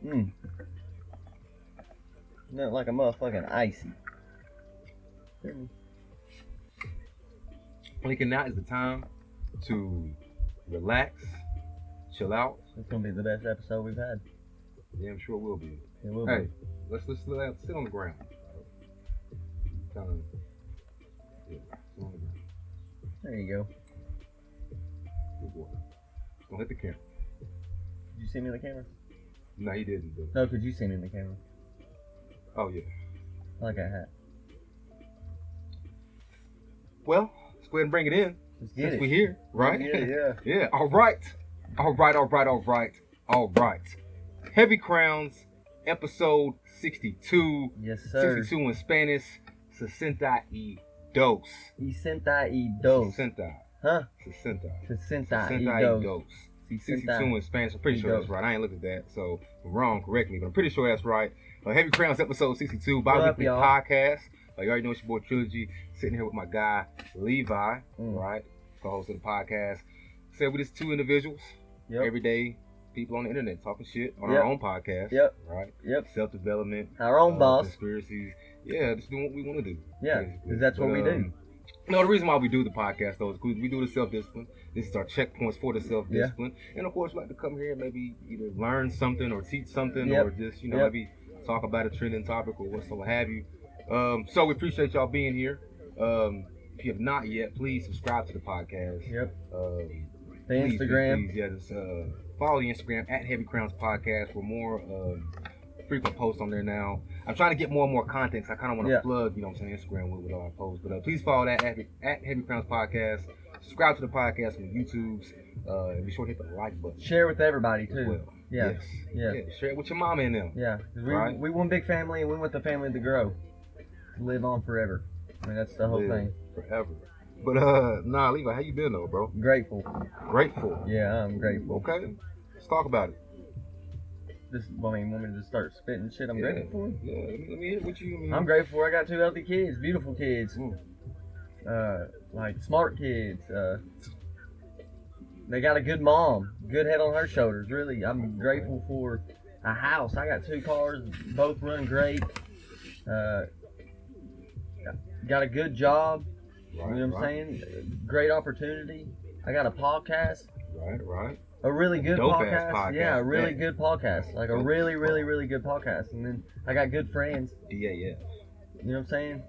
Nothing like a motherfucking icy. Thinking now is the time to relax, chill out. It's gonna be the best episode we've had. Yeah, I'm sure it will be. It will Hey, be. let's sit on the ground. Kind of, yeah, sit on the ground. There you go. Good boy. Don't hit the camera. Did you see me in the camera? No, he didn't. But... No, could you see me in the camera? Oh yeah. I like that hat. Well, let's go ahead and bring it in. Let's get it. We're here, right? Yeah. Yeah. All right. Heavy Crowns, episode 62. Yes, sir. 62 in Spanish. 62. Y 62. 60. Huh? 60. 62. 62 in Spanish. I'm pretty sure that's right. I ain't looked at that, so if I'm wrong, correct me. But I'm pretty sure that's right. Heavy Crowns, episode 62, bi-weekly y'all? podcast. You already know it's your boy Trilogy. Sitting here with my guy Levi, right? Co-host of the podcast. Said we just two individuals, everyday people on the internet talking shit on our own podcast. Right? Self-development. Our own boss. Conspiracies. Yeah, just doing what we want to do. Yeah, because that's what we do. No, the reason why we do the podcast though is because we do the self-discipline. This is our checkpoints for the self-discipline. And of course, we like to come here and maybe either learn something or teach something or just, maybe talk about a trending topic or what have you. So we appreciate y'all being here. If you have not yet, please subscribe to the podcast. The Instagram. Please, just follow the Instagram at Heavy Crowns Podcast for more frequent posts on there now. I'm trying to get more and more content because I kind of want to plug, Instagram with all our posts. But please follow that at Heavy Crowns Podcast. Subscribe to the podcast on YouTube's. And be sure to hit the like button. Share with everybody too. Well. Yeah. Share it with your mama and them. Yeah. We one big family and we want the family to grow. To live on forever. I mean, that's the whole thing. Forever. But Levi, how you been though, bro? Grateful. Grateful. Yeah, I'm grateful. Okay. Let's talk about it. Want me to just start spitting shit I'm grateful for? Yeah, let me hear what you mean. I'm grateful for I got two healthy kids, beautiful kids. Like smart kids. They got a good mom, good head on her shoulders, really. I'm grateful for a house. I got two cars, both run great. Got a good job. You know what I'm saying? Great opportunity. I got a podcast. Right. A really good podcast. Yeah, a really good podcast. Like a really, really, really good podcast. And then I got good friends. DAF. You know what I'm saying?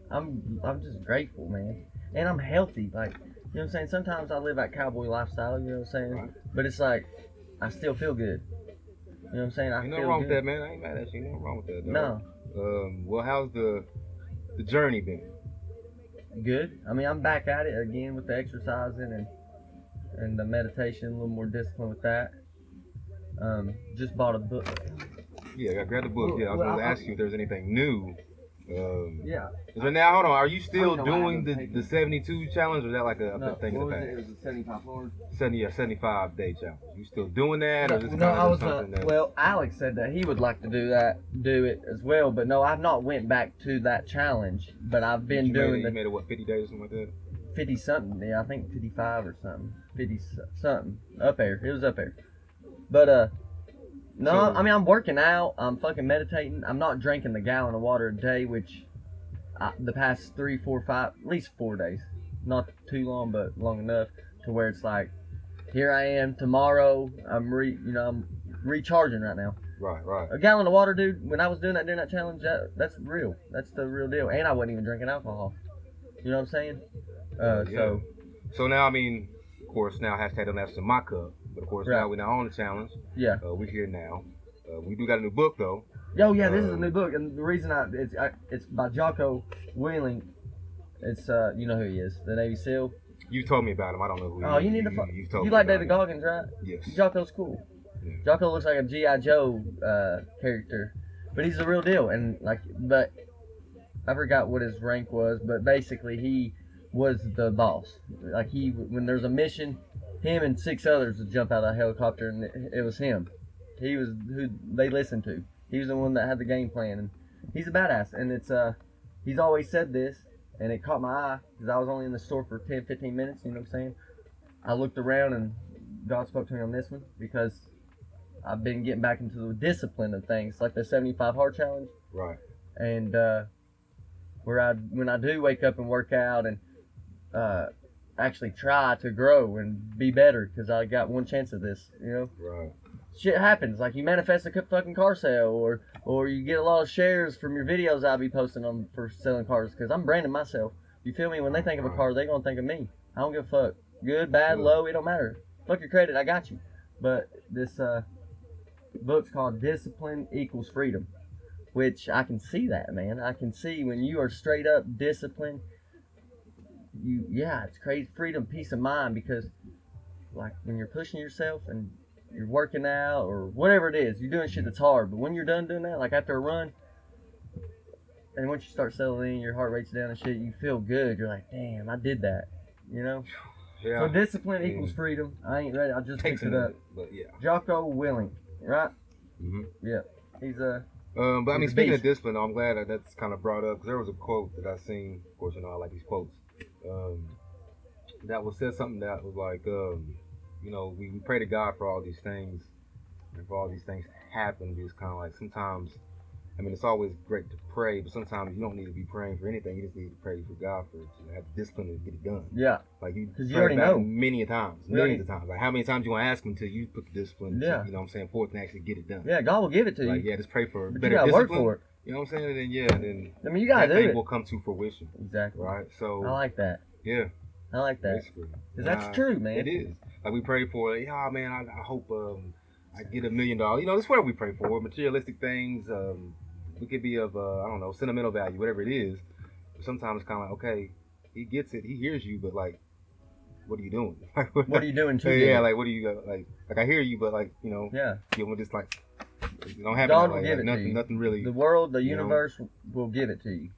I'm just grateful, man. And I'm healthy. Like, you know what I'm saying? Sometimes I live that cowboy lifestyle, you know what I'm saying? Right. But it's like, I still feel good. You know what I'm saying? Ain't nothing wrong with that, man. I ain't mad at you. Ain't nothing wrong with that, dog. No. Well, how's the journey been? Good. I mean, I'm back at it again with the exercising and the meditation, a little more discipline with that. Just bought a book. Yeah, I grabbed the book. Yeah, I was going to ask you if there's anything new. Is there now? Hold on. Are you still doing the 72 challenge, or is that like a thing in the past? It was a 75 floor. 75 day challenge. You still doing that, or is this something that? Well, Alex said that he would like to do it as well, but no, I've not went back to that challenge. But I've been doing You made it what, 50 days or something like that? 50 something. Yeah, I think 55 or something. 50 something up there. It was up there. But no, I mean, I'm working out. I'm fucking meditating. I'm not drinking the gallon of water a day, which the past 3, 4, 5, at least 4 days. Not too long, but long enough to where it's like, here I am tomorrow. I'm recharging right now. Right. A gallon of water, dude. When I was during that challenge, that's real. That's the real deal. And I wasn't even drinking alcohol. You know what I'm saying? So now, I mean, of course, now hashtag don't ask in my cup. But of course, now we're not on the challenge. Yeah. We're here now. We do got a new book though. Oh yeah, this is a new book, and the reason it's by Jocko Willink. It's you know who he is, the Navy SEAL. You told me about him. I don't know who he is. Oh, you need to. You like David Goggins, right? Yes. Jocko's cool. Yeah. Jocko looks like a G.I. Joe character, but he's the real deal. And but I forgot what his rank was, but basically he was the boss. Like when there's a mission, him and 6 others would jump out of a helicopter, and it was him. He was who they listened to. He was the one that had the game plan, and he's a badass. And it's he's always said this, and it caught my eye because I was only in the store for 10, 15 minutes. You know what I'm saying? I looked around, and God spoke to me on this one because I've been getting back into the discipline of things, like the 75 hard challenge. Right. And when I do wake up and work out and actually try to grow and be better, because I got one chance of this, you know. Right. Shit happens, like you manifest a fucking car sale, or you get a lot of shares from your videos I'll be posting on for selling cars, because I'm branding myself. You feel me? When they think of a car, they gonna think of me. I don't give a fuck. Good, bad, low, it don't matter. Fuck your credit, I got you. But this book's called Discipline Equals Freedom, which I can see that, man. I can see when you are straight up disciplined, it's crazy, freedom, peace of mind, because like when you're pushing yourself and you're working out or whatever it is, you're doing shit that's hard, but when you're done doing that, like after a run, and once you start settling in, your heart rate's down and shit, you feel good. You're like, damn, I did that, you know? Yeah. So discipline equals freedom. I ain't ready, I just picked it up. But yeah. Jocko Willink, right? Mm-hmm. Yeah. He's a... but I mean, speaking of discipline, I'm glad that's kind of brought up, because there was a quote that I seen. Of course, you know I like these quotes. That said something that was like, you know, we pray to God for all these things, and for all these things to happen. It's kind of like sometimes, I mean, it's always great to pray, but sometimes you don't need to be praying for anything. You just need to pray for God to have the discipline to get it done. Yeah. Like you already know. millions of times. Like how many times you want to ask Him until you put the discipline, to, you know what I'm saying, forth and actually get it done. Yeah, God will give it to you. Like, yeah, just pray for but better you gotta discipline. work for it. You know what I'm saying? And then I mean, you gotta that do thing it. will come to fruition. Exactly. Right? So I like that. Yeah. I like that. Basically. Because that's true, man. It is. Like we pray for, man, I hope I get $1 million. You know, that's what we pray for. Materialistic things. It could be of, I don't know, sentimental value, whatever it is. But sometimes it's kind of like, okay, He gets it, He hears you, but like, what are you doing? What are you doing to Yeah, like, what do you like I hear you, but like, you know, you want just like, you don't have God it will like, give it nothing, to you. nothing really. The world, the universe will give it to you.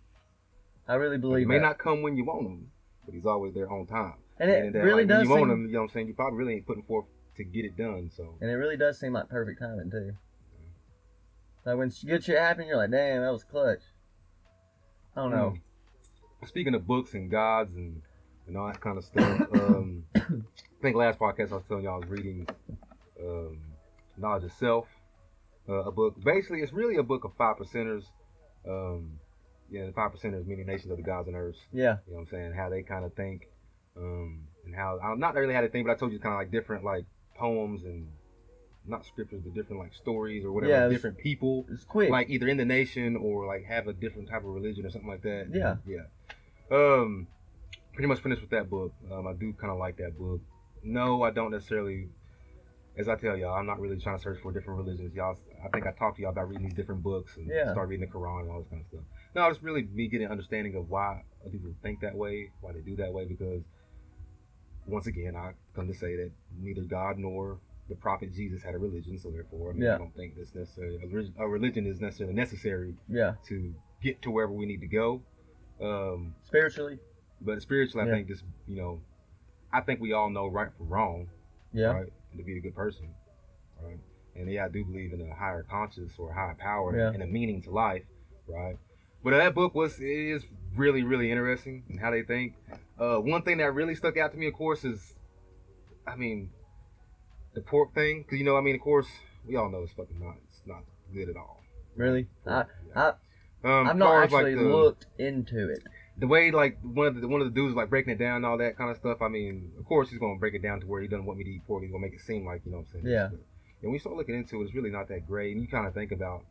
I really believe It may not come when you want them, but He's always there on time. And it really like, does when you want seem... them, you know what I'm saying? You probably really ain't putting forth to get it done, so. And it really does seem like perfect timing, too. Like when good shit happens, you're like, damn, that was clutch. I don't know. Speaking of books and gods and all that kind of stuff, I think last podcast I was telling y'all I was reading Knowledge of Self, a book. Basically, it's really a book of 5%ers. The 5%ers meaning nations of the gods and earths. Yeah. You know what I'm saying? How they kind of think, and how, not really how they think, but I told you kind of like different like poems and not scriptures, but different like stories or whatever. Yeah, different people. It's quick. Like either in the nation or like have a different type of religion or something like that. Yeah. Yeah. Pretty much finished with that book. I do kind of like that book. No, I don't necessarily. As I tell y'all, I'm not really trying to search for different religions. Y'all, I think I talked to y'all about reading these different books and start reading the Quran and all this kind of stuff. No, it's really me getting an understanding of why other people think that way, why they do that way, because once again, I come to say that neither God nor the prophet Jesus had a religion, so therefore, I don't think that's necessarily a religion is necessarily necessary to get to wherever we need to go. Spiritually. But spiritually, I think this, I think we all know right from wrong. Yeah. Right? And to be a good person. Right? And I do believe in a higher conscious or a higher power and a meaning to life. Right? But that book is really, really interesting in how they think. One thing that really stuck out to me, of course, is, the pork thing. Because, of course, we all know it's not good at all. Really? Pork, I've not actually looked into it. The way, like, one of the dudes, like, breaking it down and all that kind of stuff, of course he's going to break it down to where he doesn't want me to eat pork. He's going to make it seem like, you know what I'm saying? Yeah. And when you start looking into it, it's really not that great. And you kind of think about,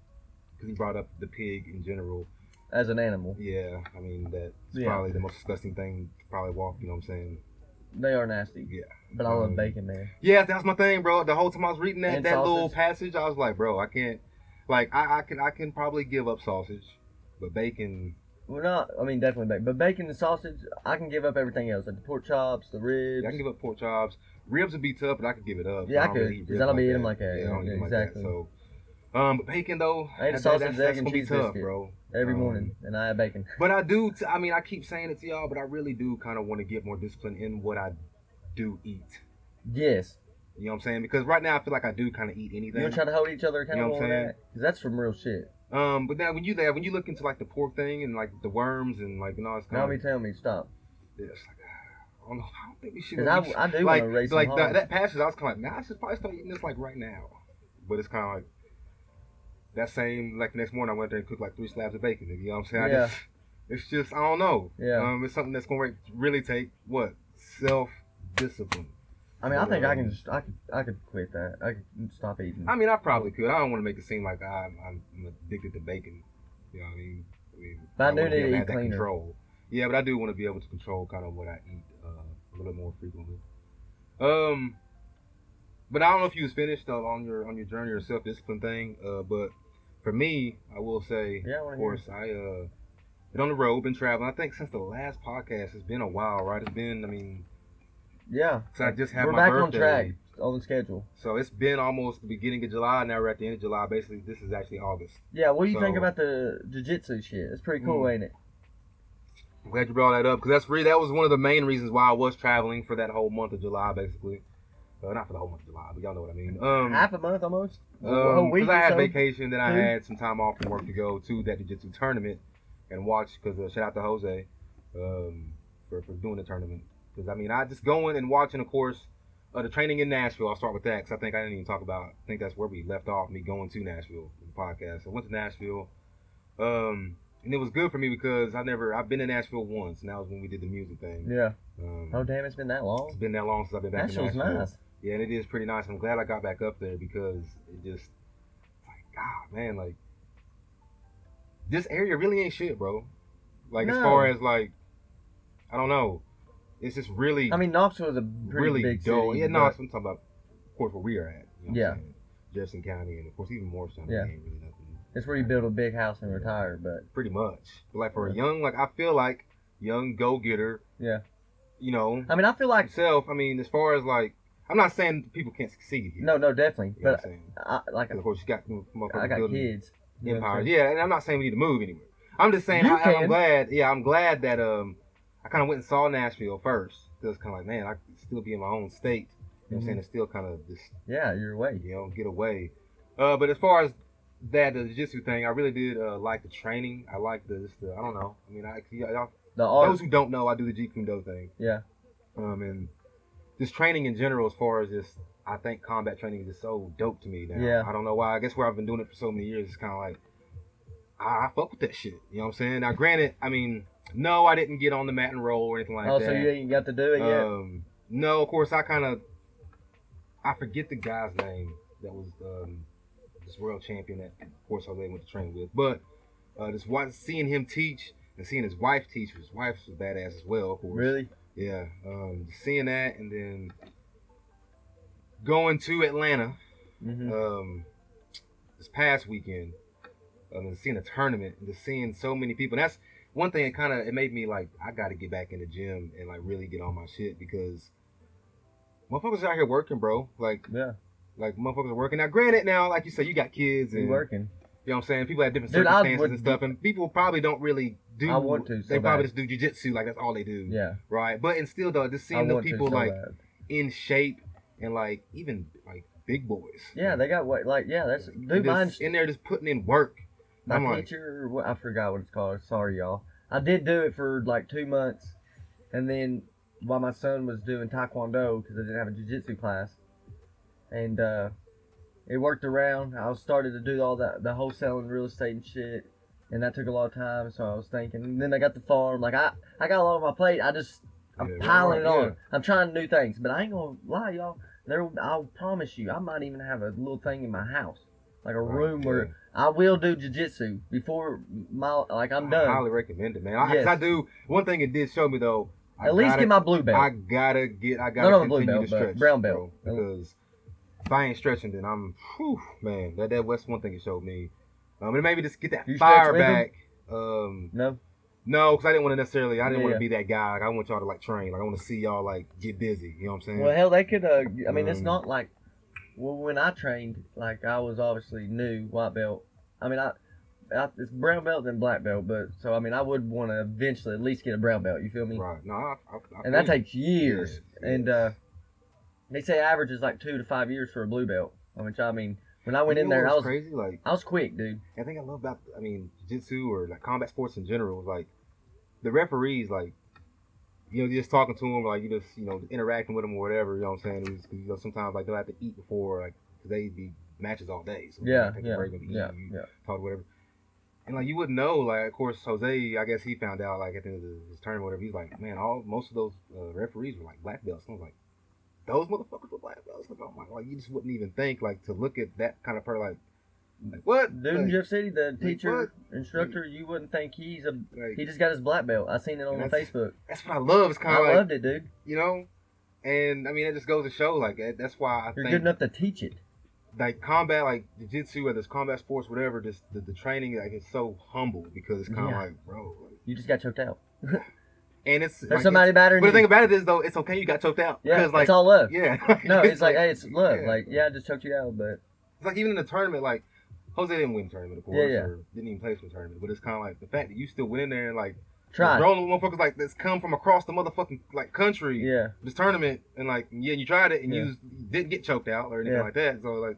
because he brought up the pig in general. As an animal. Yeah. That's probably the most disgusting thing to probably walk, you know what I'm saying? They are nasty. Yeah. But I love bacon, man. Yeah, that's my thing, bro. The whole time I was reading that little passage, I was like, bro, I can't, like, I can probably give up sausage, but bacon... Well, definitely bacon. But bacon and sausage, I can give up everything else. Like the pork chops, the ribs. Yeah, I can give up pork chops. Ribs would be tough, but I could give it up. Yeah, I could. Because I don't be eating like that. Yeah, I don't eat exactly. Like that. So, but bacon, though, I eat a sausage, egg, and cheese tough, biscuit bro. every morning, and I have bacon. But I do, I keep saying it to y'all, but I really do kind of want to get more discipline in what I do eat. Yes. You know what I'm saying? Because right now, I feel like I do kind of eat anything. You don't try to hold each other accountable on that? Because that's some real shit. But now when you look into like the pork thing and like the worms and like it's kind of... tell me, stop. Yeah, it's like, I don't think we should. Because I do want to raise some that passage, I was kind of like, I should probably start eating this like right now. but it's kind of like that same, like the next morning I went there and cooked like 3 slabs of bacon. You know what I'm saying? Yeah. It's just, I don't know. Yeah. It's something that's going to really take, what? Self-discipline. I mean, I think I could quit that. I could stop eating. I mean, I probably could. I don't want to make it seem like I'm addicted to bacon. You know what I mean? But I do want to need to eat have that cleaner. control. Yeah, but I do want to be able to control kind of what I eat a little more frequently. But I don't know if you was finished on your journey or self-discipline thing. But for me, I will say, of course, I been on the road, been traveling. I think since the last podcast, it's been a while, right? It's been, I mean, yeah. So I just had we're my back birthday. on track, on the schedule. So it's been almost the beginning of July. Now we're at the end of July. Basically, this is actually August. Yeah. What do you think about the jiu-jitsu shit? It's pretty cool, ain't it? I'm glad you brought that up because that was one of the main reasons why I was traveling for that whole month of July, basically. Not for the whole month of July, but y'all know what I mean. Half a month almost. A whole week. Because I had vacation, then I had some time off from work to go to that jiu-jitsu tournament and watch. Because shout out to Jose for doing the tournament. Because I mean, I just going and watching, of course, the training in Nashville. I'll start with that because I think I didn't even talk about. I think that's where we left off. Me going to Nashville for the podcast. So I went to Nashville. And it was good for me because I've been to Nashville once, and that was when we did the music thing. Yeah. Oh damn, it's been that long. It's been that long since I've been back in Nashville. Nashville's nice. Yeah, and it is pretty nice. I'm glad I got back up there because it just, like, God, man, like, this area really ain't shit, bro. Like, as far as, like, I don't know. It's just really. I mean, Knoxville's a pretty really big dull. city. Yeah, Knoxville, I'm talking about, of course, where we are at. You know yeah. what I'm saying? Jefferson County, and, of course, even Morristown. Yeah. Ain't really nothing. It's where you build a big house and retire, but. Pretty much. But, like, for a young, like, I feel like, young go-getter. Yeah. You know. I mean, I feel like. Myself, I mean, as far as, like, I'm not saying people can't succeed here. No, definitely. You know but of course, you got I got kids. Empires. Yeah, and I'm not saying we need to move anywhere. I'm just saying I'm glad. Yeah, I'm glad that I kind of went and saw Nashville first. Because kind of like, man, I could still be in my own state. You know what I'm saying? It's still kind of just. Yeah, you're away. You know, get away. But as far as that the jiu-jitsu thing, I really did like the training. I like the I don't know. I mean, those who don't know, I do the Jeet Kune Do thing. Yeah. And just training in general, as far as just, I think combat training is just so dope to me now. Yeah. I don't know why. I guess where I've been doing it for so many years, it's kind of like, I fuck with that shit. You know what I'm saying? Now, granted, I mean, no, I didn't get on the mat and roll or anything like that. Oh, so you ain't got to do it yet? No, of course, I forget the guy's name that was this world champion that, of course, Jose went to train with. But seeing him teach and seeing his wife teach, his wife's a badass as well, of course. Really? Yeah, seeing that and then going to Atlanta this past weekend and seeing a tournament and just seeing so many people. And that's one thing. It made me like, I got to get back in the gym and like really get on my shit because motherfuckers out here working, bro. Like, yeah, like motherfuckers are working. Now, granted, now like you said, you got kids and working. You know what I'm saying? People have different circumstances and stuff, and people probably don't really do. I want to. They probably just do jiu-jitsu, like that's all they do. Yeah. Right. But and still though, just seeing the people like in shape and like even like big boys. Yeah, like, they got what? Like that's dude, mine's in there just putting in work. My teacher, I forgot what it's called. Sorry, y'all. I did do it for like 2 months, and then while my son was doing Taekwondo because I didn't have a jiu-jitsu class, and it worked around. I started to do all that, the wholesaling, real estate and shit, and that took a lot of time. So I was thinking, and then I got the farm. Like I got a lot on my plate. I'm piling it on. I'm trying new things, but I ain't gonna lie, y'all. I'll promise you, I might even have a little thing in my house, like a room where I will do jiu-jitsu before I'm done. I highly recommend it, man. I do. One thing it did show me though. At least get my blue belt. I gotta continue to stretch, brown belt, bro, because if I ain't stretching, then man. That's one thing it showed me. And maybe just get that fire back. No, because I didn't want to necessarily. I didn't want to be that guy. Like, I want y'all to like train. Like I want to see y'all like get busy. You know what I'm saying? Well, hell, they could. I mean, it's not like. Well, when I trained, like I was obviously new white belt. I mean, it's brown belt then black belt, but so I mean, I would want to eventually at least get a brown belt. You feel me? Right. No, and that takes years. Yes. And they say average is like 2 to 5 years for a blue belt. Which I mean, when I went in there, I was crazy. Like I was quick, dude. I think I love about jiu-jitsu or like combat sports in general is like the referees, like you're just talking to them, like you just interacting with them or whatever. You know what I'm saying? Sometimes like they'll have to eat before, like cause they be matches all day. So Yeah, I think the break would be yeah, easy. yeah. Talk whatever. And like you wouldn't know, like of course Jose, I guess he found out like at the end of his tournament, whatever. He's like, man, most of those referees were like black belts. And I was like, those motherfuckers were black belts. Like, oh my, like you just wouldn't even think like to look at that kind of person like what? Dude in Like, Jeff City, the teacher, what? instructor, you wouldn't think he like, just got his black belt. I seen it on Facebook. That's what I love. It's kind I of like, loved it, dude. you know, and I mean it just goes to show like that's why I You're think good enough to teach it. like combat, like jiu-jitsu, whether it's combat sports, whatever, just the training, like it's so humble because it's kind of like, bro, like, You just got choked out. and it's There's like, somebody better than but you. the thing about it is though, it's okay you got choked out. Yeah, because, like, it's all love. Yeah. No, it's like, hey, it's love. Yeah. Like, yeah, I just choked you out, but It's like even in the tournament, like Jose didn't win the tournament, of course, Yeah, yeah. or didn't even play for the tournament. But it's kind of like the fact that you still went in there and like try. rolling with motherfuckers like that's come from across the motherfucking like country, Yeah. this tournament, and like you tried it and Yeah. you didn't get choked out or anything Yeah. like that. So like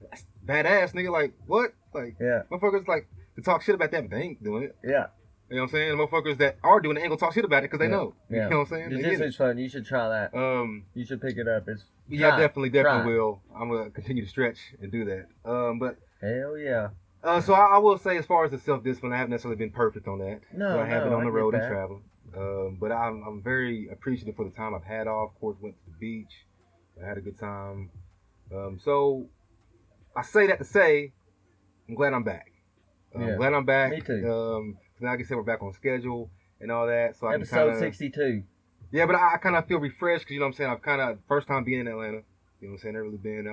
that's badass, nigga. Like what? Like Yeah. motherfuckers like to talk shit about that, but they ain't doing it. Yeah. You know what I'm saying? Motherfuckers that are doing it ain't gonna talk shit about it because they Yeah. know. Yeah. You know what I'm saying? They get it. Jiu-Jitsu's fun. You should try that. You should pick it up. It's Yeah, try. definitely Try. will. I'm gonna continue to stretch and do that. But Hell yeah. so I will say, as far as the self-discipline, I haven't necessarily been perfect on that. No, I have been on the I get road and that. traveling. But I'm very appreciative for the time I've had off. Of course, went to the beach. I had a good time. So I say that to say, I'm glad I'm back. Yeah. I'm glad I'm back. Me too. Now, like I said, we're back on schedule and all that. So I can Episode kinda, 62. Yeah, but I kind of feel refreshed because, you know what I'm saying, I've kind of, first time being in Atlanta. You know what I'm saying? Never really been.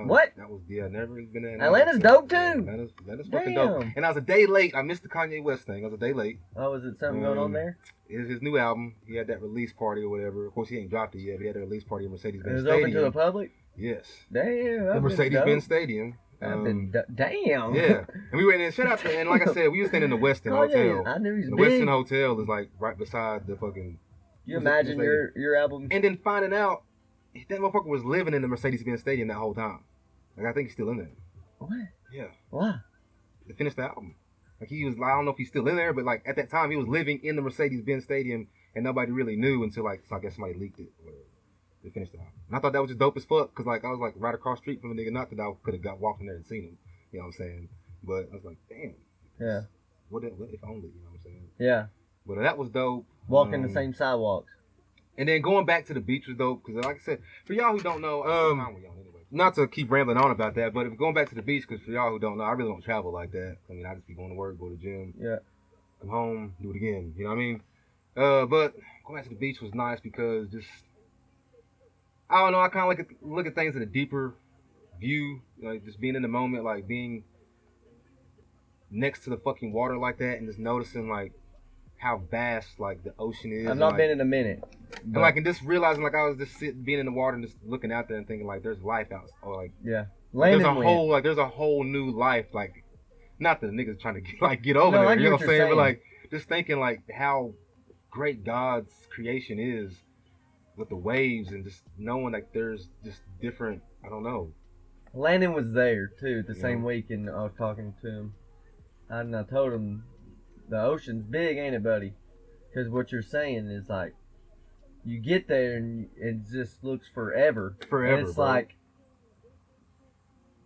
Never really been in Atlanta. Atlanta's dope too. Atlanta's fucking dope. Damn. And I was a day late. I missed the Kanye West thing. I was a day late. Oh, is it something going on there? His new album. He had that release party or whatever. Of course, he ain't dropped it yet, but he had a release party in It Mercedes-Benz was Stadium. open to the public? Yes. Damn. The Mercedes-Benz Stadium. Damn. Yeah. And we went in. Shout out to, and like I said, we was staying in the Westin Hotel. I knew he was The big. Westin Hotel is like right beside the fucking. You imagine your album? And then finding out that motherfucker was living in the Mercedes-Benz Stadium that whole time. Like, I think he's still in there. What? Yeah. Why? To finish the album. Like, he was, I don't know if he's still in there, but like at that time he was living in the Mercedes-Benz Stadium and nobody really knew until like, so I guess somebody leaked it or whatever. To finish the album. And I thought that was just dope as fuck because like I was like right across the street from the nigga, not that I could have got walked in there and seen him. You know what I'm saying? But I was like, damn. Yeah. What if only, you know what I'm saying? Yeah. But that was dope. Walking the same sidewalks. And then going back to the beach was dope because, like I said, for y'all who don't know, not to keep rambling on about that, but if going back to the beach, because for y'all who don't know, I really don't travel like that. I mean, I just be going to work, go to the gym, Yeah. come home, do it again. You know what I mean? But going back to the beach was nice because just, I don't know, I kind of look at things in a deeper view, like just being in the moment, like being next to the fucking water like that, and just noticing like how vast like the ocean is. I've not like, been in a minute. and like and just realizing like I was just being in the water and just looking out there and thinking like there's life out, or like Yeah. there's Landon went. there's a whole new life, like not that the niggas trying to get over No, I there, get you know what what I'm you're saying? But saying. like just thinking like how great God's creation is with the waves and just knowing like there's just different, I don't know. Landon was there too the Yeah. same week, and I was talking to him. And I told him, the ocean's big, ain't it, buddy? Because what you're saying is like, you get there and it just looks forever. Forever, And it's bro. like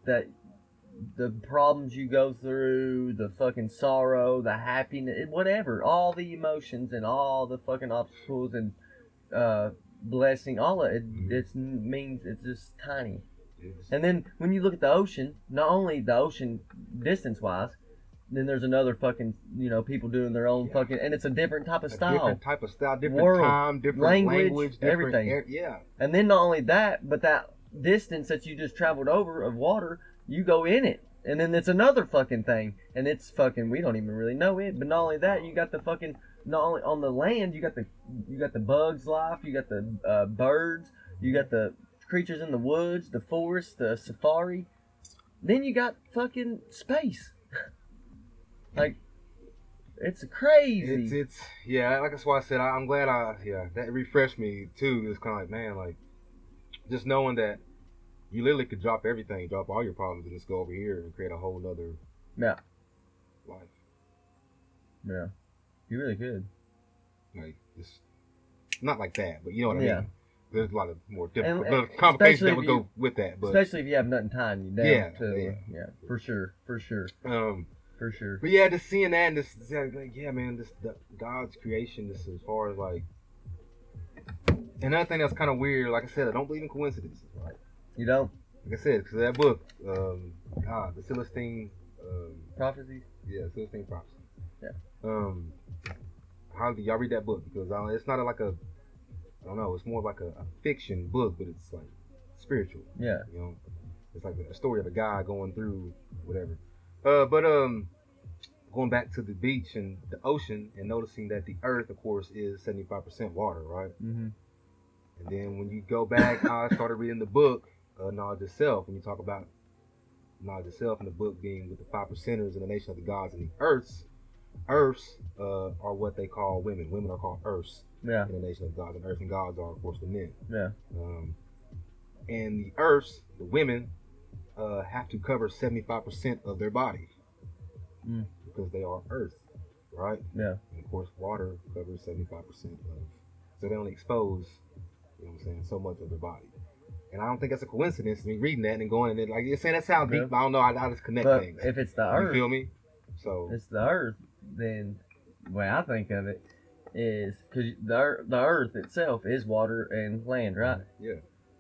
that. The problems you go through, the fucking sorrow, the happiness, whatever, all the emotions and all the fucking obstacles and blessing, all of it, it means it's just tiny. And then when you look at the ocean, not only the ocean distance wise, then there's another fucking, people doing their own fucking, and it's a different type of style. Different type of style, different World, time, different language, different everything. yeah. And then not only that, but that distance that you just traveled over of water, you go in it. And then it's another fucking thing. And it's fucking, we don't even really know it. But not only that, you got the fucking, not only on the land, you got the bugs life, you got the birds, you got the creatures in the woods, the forest, the safari. Then you got fucking space. Like, it's crazy. It's yeah, like that's why I said I'm glad that refreshed me too. It's kind of like, man, like just knowing that you literally could drop everything, drop all your problems, and just go over here and create a whole nother Yeah. life. Yeah. You really could. Like it's not like that, but you know what I Yeah. mean. there's a lot of more difficult And complications that especially would if you- go with that. But Especially if you have nothing tying you down. Yeah, Yeah, for sure. For sure. but yeah, just seeing that and this, like, yeah, man, this God's creation. This as far as like another thing that's kind of weird. Like I said, I don't believe in coincidences. Right? You don't? Like I said, because that book, the Celestine, Prophecies? yeah, Celestine Prophecy. Yeah. How do y'all read that book? Because it's not like a, I don't know, it's more like a fiction book, but it's like spiritual. Yeah. You know, it's like a story of a guy going through whatever. But going back to the beach and the ocean and noticing that the earth, of course, is 75% water, right? Mm-hmm. And then when you go back, I started reading the book, Knowledge of Self, when you talk about knowledge of self in the book being with the 5%ers and the nation of the gods and the earths. Earths are what they call women. Women are called earths Yeah. in the nation of gods, and earths and gods are, of course, the men. Yeah. And the earths, the women, have to cover 75% of their body because they are earth, right? Yeah. And of course, water covers 75% of, so they only expose, you know what I'm saying, so much of their body. And I don't think that's a coincidence. Me reading that and going and like you're saying that sounds deep, Yeah. but I don't know. I just connect But things. if it's the You earth, feel me? So it's the earth, then the way I think of it is because the earth itself is water and land, right? yeah,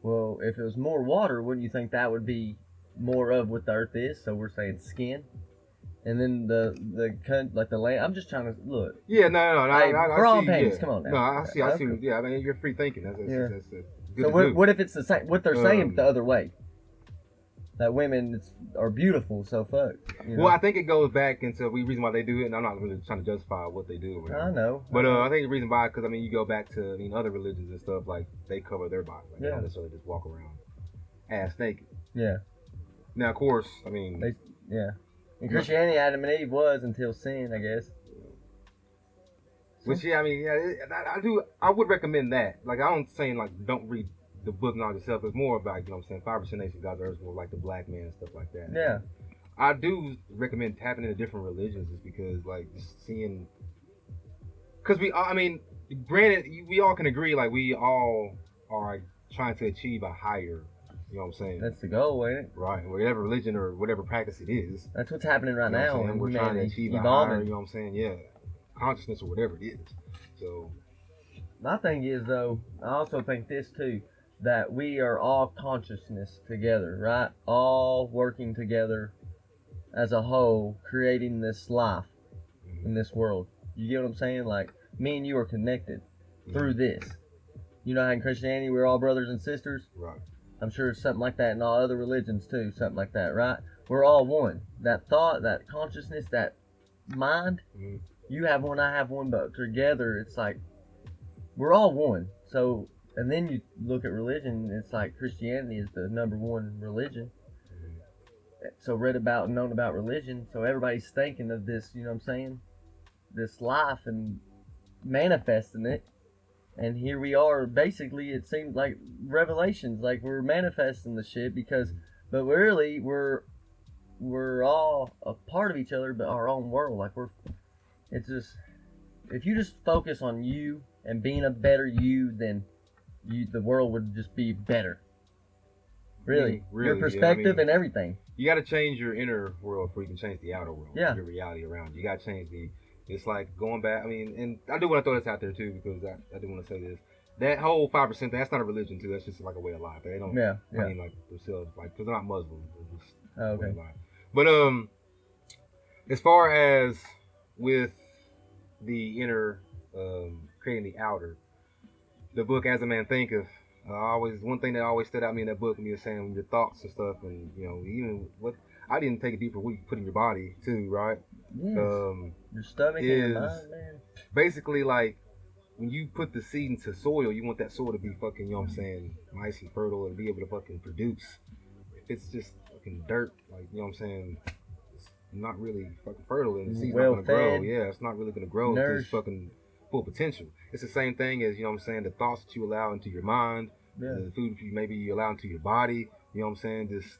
Well, if it was more water, wouldn't you think that would be more of what the earth is? So we're saying skin, and then like the land. I'm just trying to look. yeah, no. Hey, I we're all see, panties, yeah. come on now. No, I see. Okay. Yeah, I mean, you're free thinking. That's Yeah. good So to do. what if it's the same? What they're saying the other way? That women are beautiful, so fuck. You know? Well, I think it goes back into the reason why they do it, and I'm not really trying to justify what they do. Or whatever. I know. But I think the reason why, because I mean, you go back to other religions and stuff, like they cover their body, like they don't necessarily just walk around ass naked. Yeah. Now, of course, I mean, Yeah. In Christianity, Adam and Eve was until sin, I guess. which yeah, I mean, yeah, I would recommend that. Like, I don't saying like don't read the book Knowledge of Self. It's more about, you know what I'm saying, 5% nation, God's earth, more like the black man and stuff like that. Yeah. I do recommend tapping into different religions, is because like just seeing, because I mean, granted, we all can agree, like we all are trying to achieve a higher, you know what I'm saying? That's the goal, ain't it? Right, whatever religion or whatever practice it is. That's what's happening right You know what I'm now. saying? We're trying to achieve a higher, evolving. you know what I'm saying? Yeah, consciousness or whatever it is. So My thing is, though, I also think this too, that we are all consciousness together, right? All working together as a whole, creating this life in this world. You get what I'm saying? Like, me and you are connected through this. You know how in Christianity we're all brothers and sisters? right. I'm sure it's something like that in all other religions too, something like that, right? We're all one. That thought, that consciousness, that mind, you have one, I have one, but together it's like we're all one. So, and then you look at religion, it's like Christianity is the number one religion. So read about and known about religion, so everybody's thinking of this, you know what I'm saying? This life and manifesting it. And here we are, basically, it seems like revelations, like we're manifesting the shit because, but really, we're all a part of each other, but our own world. Like it's just, if you just focus on you and being a better you, then the world would just be better. Really, Really, your perspective yeah, I mean, and everything. You got to change your inner world before you can change the outer world. Yeah. Your reality around you. You got to change it's like going back. I mean, and I do want to throw this out there too, because I do want to say this. That whole 5% thing, that's not a religion too. That's just like a way of life. They don't claim like themselves, like, because they're not Muslim. They're just a way of life. But as far as with the inner creating the outer, the book As a Man Thinketh, one thing that always stood out to me in that book, when you were saying your thoughts and stuff, and you know, even what I didn't take it deeper, what you put in your body too, right? Yes. Your stomach and your mind, man. Basically, like, when you put the seed into soil, you want that soil to be fucking, you know what I'm saying, nice and fertile and be able to fucking produce. If it's just fucking dirt, like, you know what I'm saying, it's not really fucking fertile, and the seed's not gonna grow. Yeah, it's not really gonna grow into its fucking full potential. It's the same thing as, you know what I'm saying, the thoughts that you allow into your mind, the food you allow into your body, you know what I'm saying, just,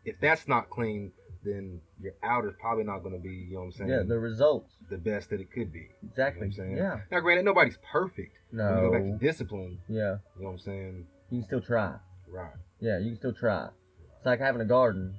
if that's not clean, then your out is probably not going to be, you know what I'm saying? Yeah, the results. The best that it could be. Exactly. You know what I'm saying? Yeah. Now, granted, nobody's perfect. No. When you go back to discipline, yeah. You know what I'm saying? You can still try. Right. Yeah, you can still try. It's like having a garden.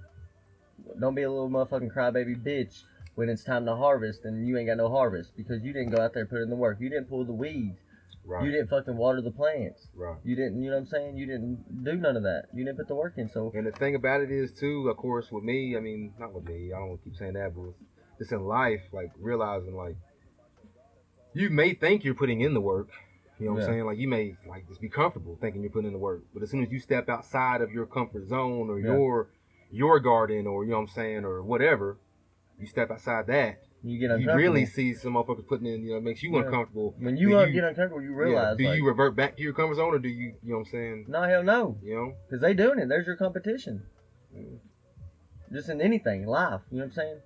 Don't be a little motherfucking crybaby bitch when it's time to harvest and you ain't got no harvest because you didn't go out there and put in the work. You didn't pull the weeds. Right. You didn't fucking water the plants. Right. You didn't, you know what I'm saying? You didn't do none of that. You didn't put the work in. So. And the thing about it is too, of course, with me, I mean, not with me. I don't want to keep saying that, but just in life, like realizing like you may think you're putting in the work. You know what I'm saying? Like you may like just be comfortable thinking you're putting in the work, but as soon as you step outside of your comfort zone or your garden or you know what I'm saying or whatever, you step outside that. You get uncomfortable. You really see some motherfuckers putting in, you know, it makes you uncomfortable. When you get uncomfortable, you realize. Do you revert back to your comfort zone or do you know what I'm saying? No, hell no. You know? Because they doing it. There's your competition. Just in anything, life. You know what I'm saying?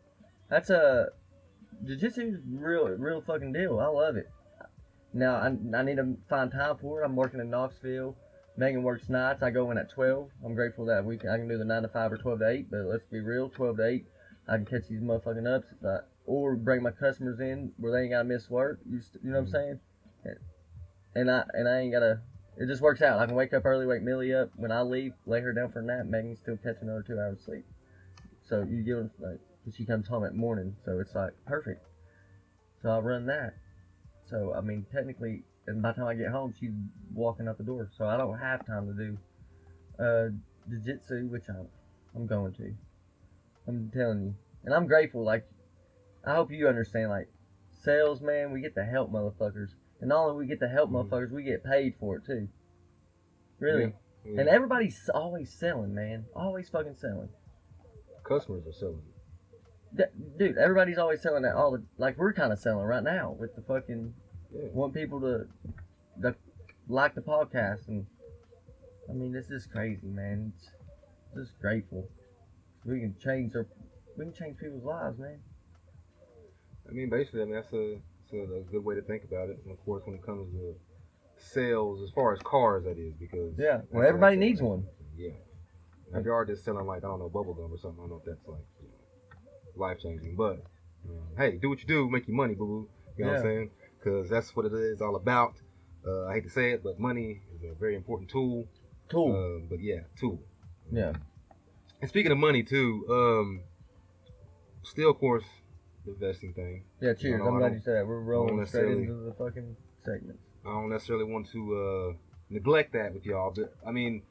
That's jiu-jitsu is real fucking deal. I love it. Now, I need to find time for it. I'm working in Knoxville. Megan works nights. I go in at 12. I'm grateful that I can do the 9 to 5 or 12 to 8, but let's be real, 12 to 8. I can catch these motherfucking ups or bring my customers in where they ain't gotta miss work. You know what I'm saying? And I ain't gotta. It just works out. I can wake up early, wake Millie up. When I leave, lay her down for a nap. Megan still catch another 2 hours of sleep. So you give her like she comes home at morning. So it's like perfect. So I run that. So I mean technically, and by the time I get home, she's walking out the door. So I don't have time to do jiu-jitsu, which I'm going to. I'm telling you. And I'm grateful, like, I hope you understand, like, sales, man, we get to help motherfuckers. And not only we get to help motherfuckers, we get paid for it, too. Really. Yeah. And everybody's always selling, man. Always fucking selling. Customers are selling. Dude, everybody's always selling that. Like, we're kind of selling right now with the fucking, want people to like the podcast. And, I mean, it's just crazy, man. It's just grateful. We can change people's lives, man. I mean, basically, I mean that's a good way to think about it. And of course, when it comes to sales, as far as cars, that is because well, everybody needs one. Yeah. Now, if you are just selling like I don't know bubble gum or something, I don't know if that's like life changing. But hey, do what you do, make your money, boo boo. You know what I'm saying? Because that's what it is all about. I hate to say it, but money is a very important tool. Tool. Tool. Yeah. And speaking of money too, still of course the investing thing. Yeah, cheers. I'm glad you said that. We're rolling straight into the fucking segments. I don't necessarily want to neglect that with y'all, but I mean,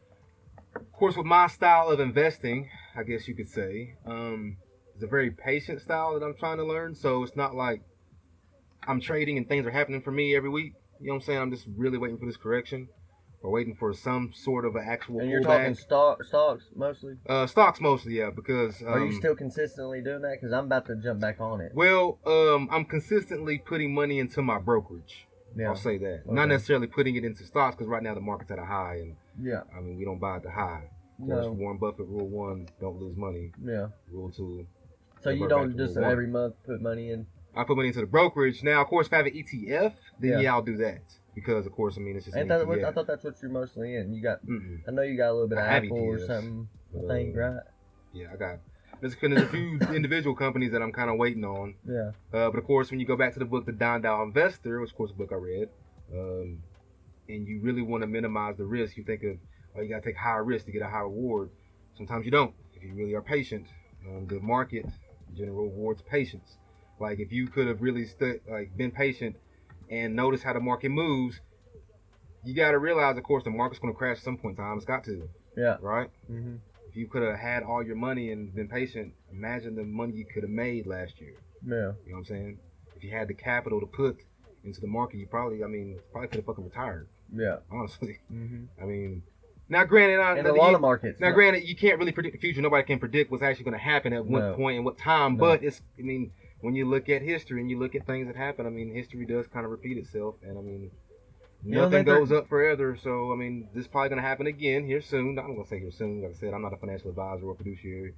of course, with my style of investing, I guess you could say, it's a very patient style that I'm trying to learn. So it's not like I'm trading and things are happening for me every week. You know what I'm saying? I'm just really waiting for this correction. Or waiting for some sort of an actual and you're pullback. Talking stocks mostly? Stocks mostly, yeah, because... are you still consistently doing that? Because I'm about to jump back on it. Well, I'm consistently putting money into my brokerage. Yeah. I'll say that. Okay. Not necessarily putting it into stocks, because right now the market's at a high, and I mean, we don't buy at the high. No. Warren Buffett, rule 1, don't lose money. Yeah. Rule 2. So you don't just every month put money in? I put money into the brokerage. Now, of course, if I have an ETF, then I'll do that. Because, of course, I mean, it's just an ETF. I thought that's what you're mostly in. You got, I know you got a little bit of Apple ETFs, or something, I think, right? Yeah, I got, there's a few individual companies that I'm kind of waiting on. Yeah. But, of course, when you go back to the book, The Dime Investor, which, of course, a book I read, and you really want to minimize the risk, you think of, you got to take higher risk to get a high reward. Sometimes you don't. If you really are patient, the market generally rewards patience. Like, if you could have really been patient and notice how the market moves, you got to realize, of course, the market's going to crash at some point in time. It's got to. Yeah. Right? Mm-hmm. If you could have had all your money and been patient, imagine the money you could have made last year. Yeah. You know what I'm saying? If you had the capital to put into the market, you probably could have fucking retired. Yeah. Honestly. Mm-hmm. I mean, now granted, in a lot of markets. Now, granted, you can't really predict the future. Nobody can predict what's actually going to happen at what point and what time. No. But when you look at history and you look at things that happen, I mean, history does kind of repeat itself. And, I mean, nothing goes up forever. So, I mean, this is probably going to happen again here soon. I'm going to say here soon. Like I said, I'm not a financial advisor or fiduciary.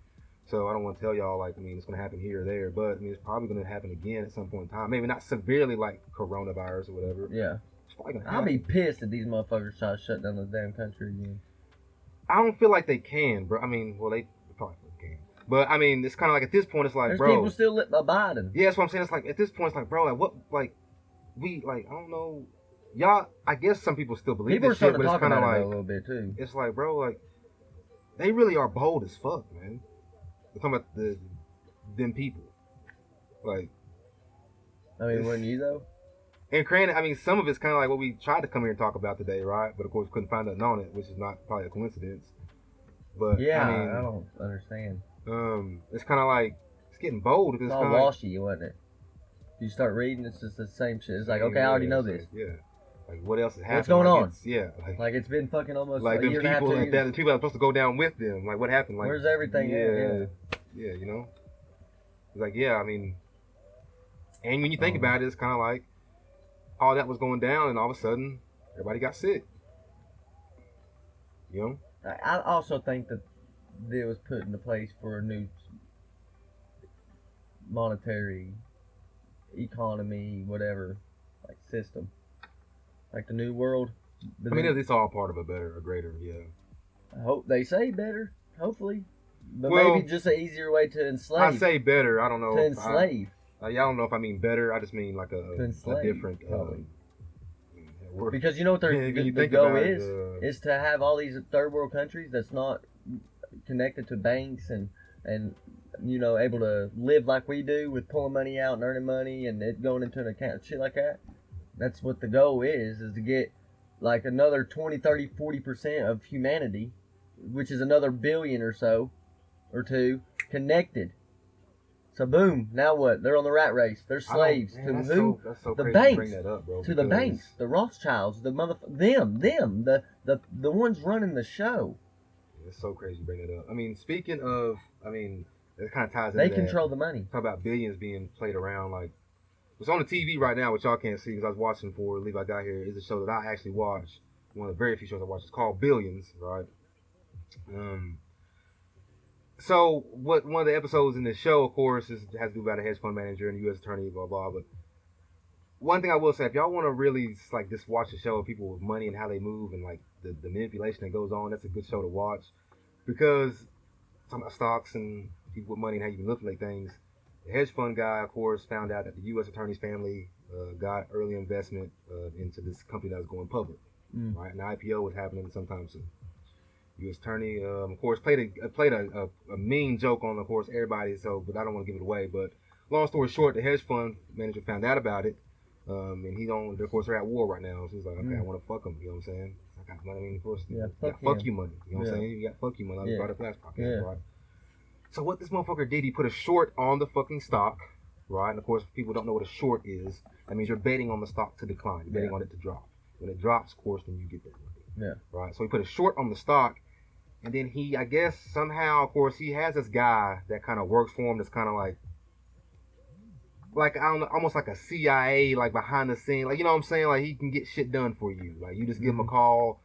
So, I don't want to tell y'all, it's going to happen here or there. But, I mean, it's probably going to happen again at some point in time. Maybe not severely like coronavirus or whatever. Yeah. It's probably going to happen. I'll be pissed if these motherfuckers try to shut down the damn country again. I don't feel like they can, bro. I mean, well, they probably can. But I mean, it's kind of like at this point, it's like, There's bro, people still abiding. yeah, that's what I'm saying. It's like at this point, it's like, bro, like what, like we, like I don't know, y'all. I guess some people still believe People are this shit, starting but to it's talk kind of about it like a little bit too. it's like, bro, like they really are bold as fuck, man. They're talking about them people, like. I mean, wouldn't you though? And granted, I mean, some of it's kind of like what we tried to come here and talk about today, right? But of course, couldn't find nothing on it, which is not probably a coincidence. But Yeah, I mean, I don't understand. it's kind of like it's getting bold because It's it's all kind of washy, wasn't it? You start reading, it's just the same shit. It's like, okay, I already know this. Like, yeah. Like what else is happening? What's going on? Yeah. Like it's been fucking almost like a the year and a half, people, 2 like years. the people that are supposed to go down with them. Like what happened? Like Where's everything? Yeah, yeah, you know. It's like I mean, and when you think about it, it's kind of like all that was going down, and all of a sudden, everybody got sick. You know. I also think that it was put into place for a new monetary economy, whatever, like system, like the new world. I mean, it's all part of a greater, yeah. I hope they say better, hopefully, but Well, maybe just an easier way to enslave. I say better. I don't know. To enslave. I don't know if I mean better. I just mean like a different. Word. Because you know what the goal is to have all these third world countries that's not connected to banks and you know, able to live like we do with pulling money out and earning money and it going into an account, shit like that. That's what the goal is to get like another 20, 30, 40% of humanity, which is another billion or so, or two, connected. So boom, now what? They're on the rat race. They're slaves to who? So the banks. banks. Bring that up, bro, to the banks, the Rothschilds, the the ones running the show. It's so crazy to bring that up. I mean, speaking of, I mean, it kind of ties into They control the money. Talk about billions being played around. Like, what's on the TV right now, which y'all can't see because I was watching before Levi got here, is a show that I actually watch. One of the very few shows I watch. It's called Billions, right? So what one of the episodes in the show, of course, has to do about a hedge fund manager and a U.S. attorney, blah blah. But one thing I will say, if y'all want to really like just watch a show of people with money and how they move and like the manipulation that goes on, that's a good show to watch because talking about stocks and people with money and how you manipulate things. The hedge fund guy, of course, found out that the U.S. attorney's family got early investment into this company that was going public, right? And the IPO was happening sometime soon. U.S. attorney, of course, played a mean joke on, of course, everybody. So, but I don't want to give it away. But long story short, the hedge fund manager found out about it, and he's on. Of course, they're at war right now. So he's like, okay, I want to fuck him. You know what I'm saying? I got money. I mean, of course, fuck you money. You know what I'm saying? You got fuck you money. I brought up last podcast, right? So what this motherfucker did, he put a short on the fucking stock, right? And of course, if people don't know what a short is, that means you're betting on the stock to decline. You're betting on it to drop. When it drops, of course, then you get that money. Yeah. Right. So he put a short on the stock. And then he, I guess, somehow, of course, he has this guy that kind of works for him that's kind of like, I don't know, almost like a CIA, like behind the scene. Like, you know what I'm saying? Like, he can get shit done for you. Like, you just give him a call.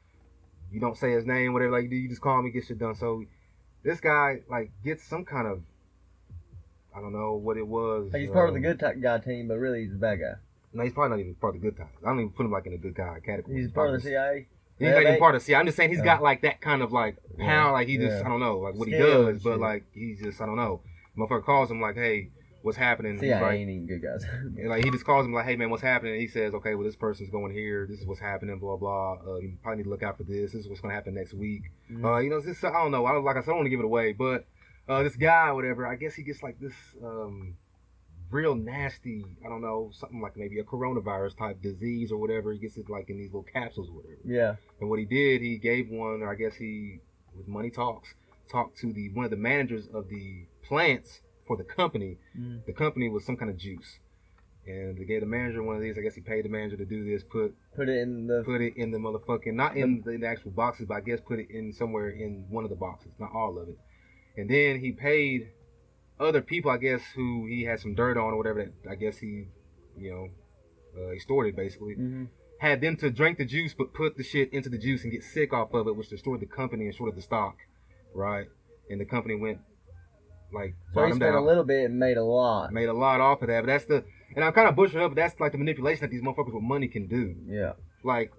You don't say his name, whatever. Like, you just call him and get shit done. So, this guy, like, gets some kind of, I don't know what it was. Like he's part of the good guy team, but really he's a bad guy. No, he's probably not even part of the good guys. I don't even put him, like, in a good guy category. He's part of the CIA? He's not even part of CIA. I'm just saying he's got like that kind of like pound, like he just, I don't know, like what he does, but like he's just, I don't know. Motherfucker calls him like, hey, what's happening? CIA like, ain't even good guys. And like he just calls him like, hey man, what's happening? And he says, okay, well this person's going here. This is what's happening. Blah blah. You probably need to look out for this. This is what's gonna happen next week. You know, this I don't know. Like I said, I don't want to give it away, but this guy, whatever, I guess he gets like this real nasty, I don't know, something like maybe a coronavirus type disease or whatever. He gets it like in these little capsules or whatever. Yeah. And what he did, he gave one, or I guess he, with Money Talks, talked to one of the managers of the plants for the company. The company was some kind of juice. And they gave the manager one of these. I guess he paid the manager to do this. Put it in the motherfucking, not in the actual boxes, but I guess put it in somewhere in one of the boxes, not all of it. And then he paid other people, I guess, who he had some dirt on or whatever, that I guess he, you know, extorted basically. Had them to drink the juice, but put the shit into the juice and get sick off of it, which destroyed the company and shorted the stock, right? And the company went like, so he spent a little bit and made a lot. Made a lot off of that, but that's the, and I'm kind of butchering up, but that's like the manipulation that these motherfuckers with money can do. Yeah. Like,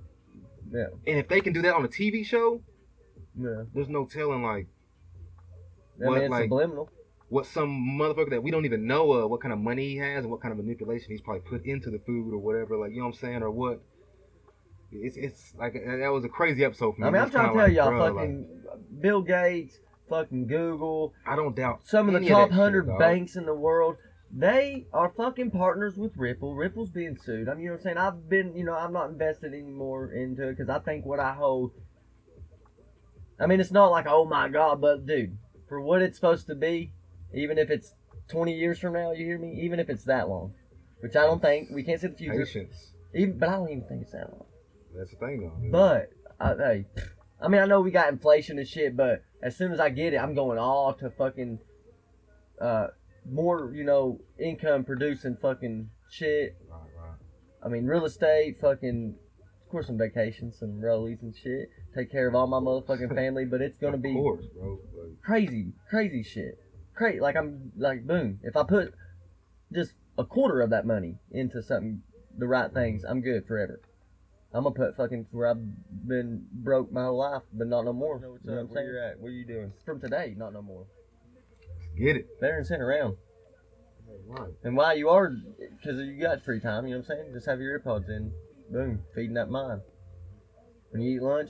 yeah. And if they can do that on a TV show, yeah, there's no telling like. I mean, it's subliminal. what some motherfucker that we don't even know of, what kind of money he has and what kind of manipulation he's probably put into the food or whatever, like, you know what I'm saying, or what. It's like, that was a crazy episode for me. I mean, I'm trying to tell y'all, bro, fucking Bill Gates, fucking Google. I don't doubt some of the any top that 100 shit, banks in the world. They are fucking partners with Ripple. Ripple's being sued. I mean, you know what I'm saying? I've been, I'm not invested anymore into it because I think what I hold. I mean, it's not like, oh my God, but dude, for what it's supposed to be, even if it's 20 years from now, you hear me? Even if it's that long, which I don't think, we can't see the future. Patience. But I don't even think it's that long. That's the thing, though. Man. But, hey, I mean, I know we got inflation and shit, but as soon as I get it, I'm going all to fucking, more, income producing fucking shit. Right. I mean, real estate, fucking, of course, some vacations, some rollies and shit. Take care of all my motherfucking family, but it's gonna be of course, bro. Like, crazy shit. Like I'm like, boom. If I put just a quarter of that money into something, the right things, I'm good forever. I'm gonna put fucking where I've been broke my whole life, but not no more. What's You know up? what I'm Where saying? you at? What are you doing? From today, not no more. get it. Better than sitting around. Right. And while you are, because you got free time, you know what I'm saying? Just have your earpods in. Boom, feeding that mind. When you eat lunch,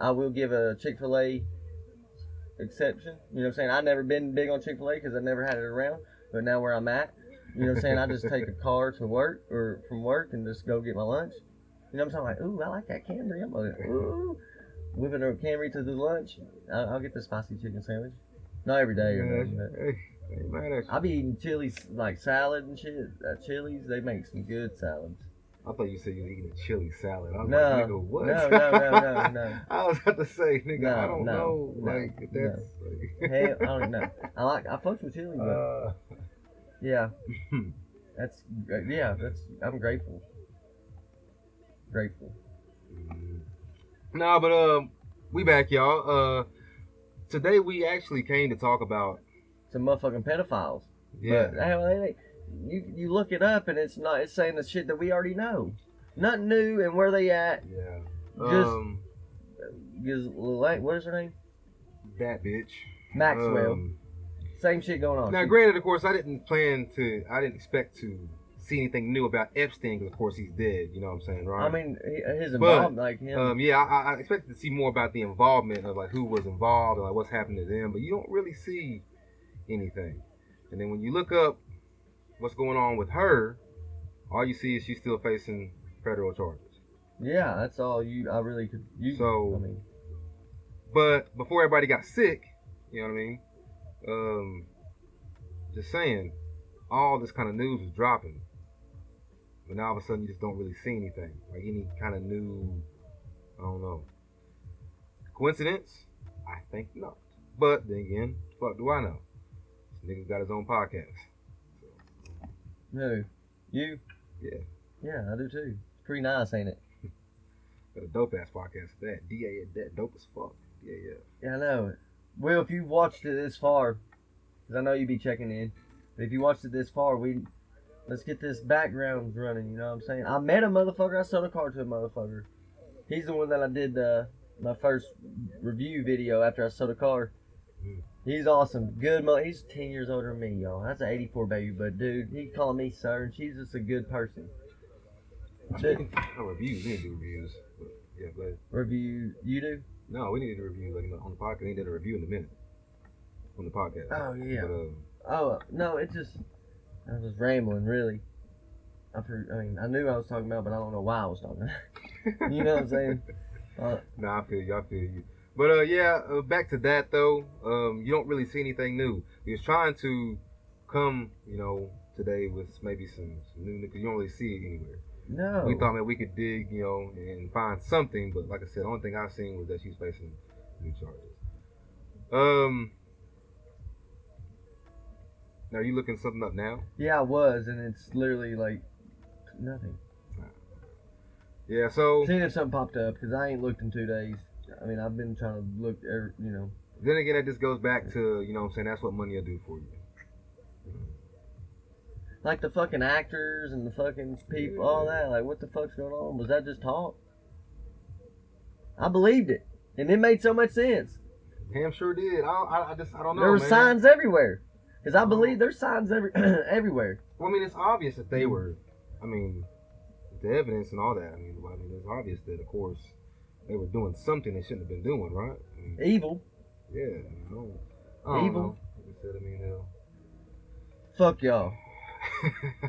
I will give a Chick-fil-A exception. You know what I'm saying? I've never been big on Chick-fil-A because I never had it around. But now where I'm at, you know what I'm saying? I just take a car to work or from work and just go get my lunch. You know what I'm saying? Like, ooh, I like that Camry. I'm like, ooh. Whipping a Camry to the lunch. I'll get the spicy chicken sandwich. Not every day or nothing, but Hey, ain't mad at you. I be eating Chili's, like salad and shit. At Chili's, they make some good salads. I thought you said you were eating a chili salad. I was No, like, nigga, what? no. I was about to say, nigga, No, I don't no, know. no, Like, if that's. Hell, I don't know. I fucks with chili, but yeah, I'm grateful. Grateful. Nah, but we back, y'all. Today we actually came to talk about. Some motherfucking pedophiles. Yeah. But hell, you look it up and it's saying the shit that we already know. Nothing new, and where they at? Yeah. What is her name? That bitch. Maxwell. Same shit going on. Now, granted, of course, I didn't expect to see anything new about Epstein, because of course he's dead. You know what I'm saying, right? I mean, his involvement, like him. Yeah, I expected to see more about the involvement of like who was involved and like what's happened to them, but you don't really see anything. And then when you look up what's going on with her, all you see is she's still facing federal charges. Yeah, that's all I really could. But before everybody got sick, you know what I mean? Just saying, all this kind of news was dropping, but now all of a sudden you just don't really see anything, like any kind of new, I don't know. Coincidence? I think not. But then again, fuck do I know? This nigga got his own podcast. No, you? Yeah. Yeah, I do too. It's pretty nice, ain't it? Got a dope ass podcast. That dope as fuck. Yeah. Yeah, I know. Well, if you watched it this far, because I know you be checking in, but if you watched it this far, let's get this background running. You know what I'm saying? I met a motherfucker. I sold a car to a motherfucker. He's the one that I did my first review video after I sold a car. He's awesome. Good. He's 10 years older than me, y'all. That's an 84 baby, but dude, he calling me sir, and she's just a good person. Reviews. We need to do reviews. But yeah, go ahead. Review? You do? No, we need to review like on the podcast. We did a review in a minute on the podcast. Oh yeah. But, no, it just I was rambling really. I I knew I was talking about, but I don't know why I was talking about. You know what I'm saying? Nah, I feel you. But back to that though. You don't really see anything new. We was trying to come, today with maybe some new, because you don't really see it anywhere. No. We thought, man, we could dig, and find something, but like I said, the only thing I've seen was that she's facing new charges. Now, are you looking something up now? Yeah, I was, and it's literally like nothing. Yeah, so. Seeing if something popped up, because I ain't looked in 2 days. I mean, I've been trying to look, Then again, that just goes back to, what I'm saying, that's what money will do for you. Like the fucking actors and the fucking people, all that. Like, what the fuck's going on? Was that just talk? I believed it, and it made so much sense. Damn sure did. I don't know. There were man. signs everywhere. Because I believe there's signs everywhere. Well, I mean, it's obvious that they were. I mean, the evidence and all that. I mean, it's obvious that, of course, they were doing something they shouldn't have been doing, right? I mean, Evil. Yeah. I don't Evil. know. Like I said, I mean, Fuck y'all.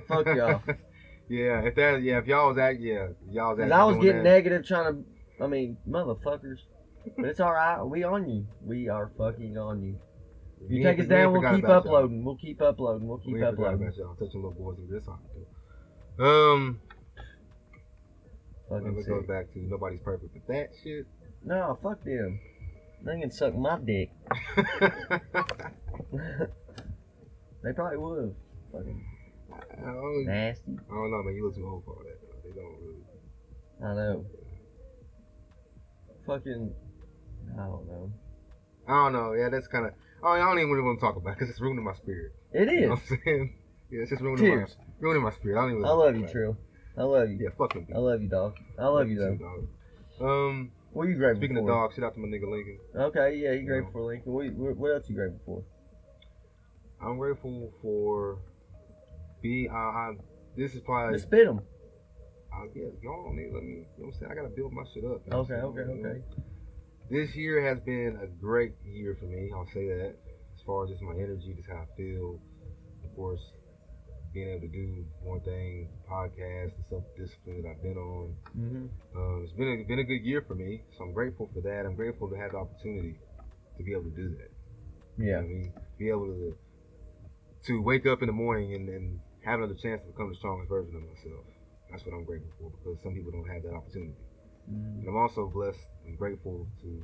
Fuck y'all. Yeah, if y'all was at, y'all was at. Because I was doing getting that. negative trying to, I mean, motherfuckers. But it's alright. We on you. We are fucking on you. If you take us down, we'll keep uploading. We'll keep uploading. We'll keep we ain't forgot uploading. about y'all. Touching little boys in this hockey too. Fucking Let's sick. go back to nobody's perfect, but that shit. No, fuck them. They can suck my dick. They probably would. Fucking nasty. I don't know, man. You look too old for all that. They don't really. I know. Fucking. I don't know. I don't know. Yeah, that's kind of. I don't even really want to talk about it because it's ruining my spirit. It is. You know what I'm saying? Yeah, it's just ruining my spirit. I don't even. I love you, Trill. I love you. Yeah, fuck him. I love you, dog. I love you, though. Dog. What are you grateful Speaking for? of dog, shout out to my nigga Lincoln. Okay, yeah, you grateful for Lincoln. What else you grateful for? I'm grateful for being. This is probably. Just spit them. Yeah, go on, nigga. Let me. You know what I'm saying? I gotta build my shit up. Okay. This year has been a great year for me. I'll say that. As far as just my energy, just how I feel. Of course, being able to do more things, podcasts, the self-discipline that I've been on. Mm-hmm. It's been a good year for me, so I'm grateful for that. I'm grateful to have the opportunity to be able to do that. Yeah. You know what I mean? Be able to wake up in the morning and have another chance to become the strongest version of myself. That's what I'm grateful for, because some people don't have that opportunity. Mm-hmm. And I'm also blessed and grateful to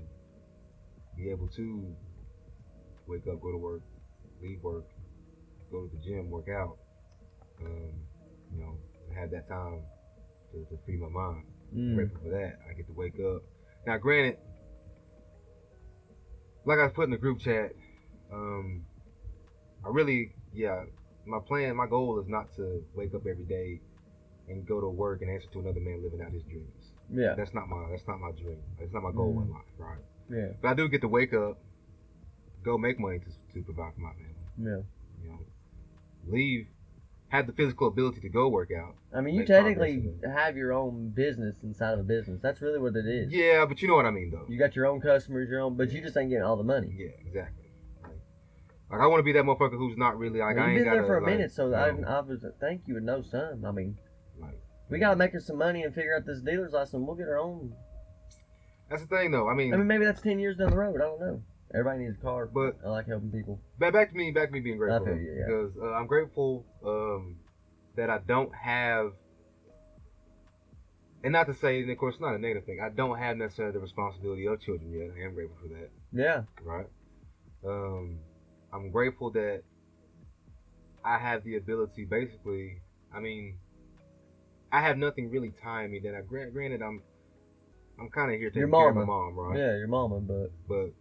be able to wake up, go to work, leave work, go to the gym, work out. You know, have that time to free my mind. I'm grateful for that. I get to wake up. Now, granted, like I put in the group chat, my goal is not to wake up every day and go to work and answer to another man living out his dreams. Yeah. That's not my dream. That's not my goal in life, right? Yeah. But I do get to wake up, go make money to provide for my family. Yeah. You know, leave, have the physical ability to go work out. I mean, you technically have your own business inside of a business. That's really what it is. Yeah, but you know what I mean, though. You got your own customers, but you just ain't getting all the money. Yeah, exactly. Like I want to be that motherfucker who's not really like I ain't You've been there gotta, for a like, minute, so I was think you would know some. I mean, like, we gotta make us some money and figure out this dealer's license. We'll get our own. That's the thing, though. I mean, maybe that's 10 years down the road. I don't know. Everybody needs a car, but I like helping people. Back to me being grateful. I feel you, yeah. Because I'm grateful that I don't have, and not to say, and of course, it's not a negative thing. I don't have necessarily the responsibility of children yet. I am grateful for that. Yeah. Right. I'm grateful that I have the ability. Basically, I mean, I have nothing really tying me. That granted, I'm kind of here taking care of my mom, right? Yeah, your mama, but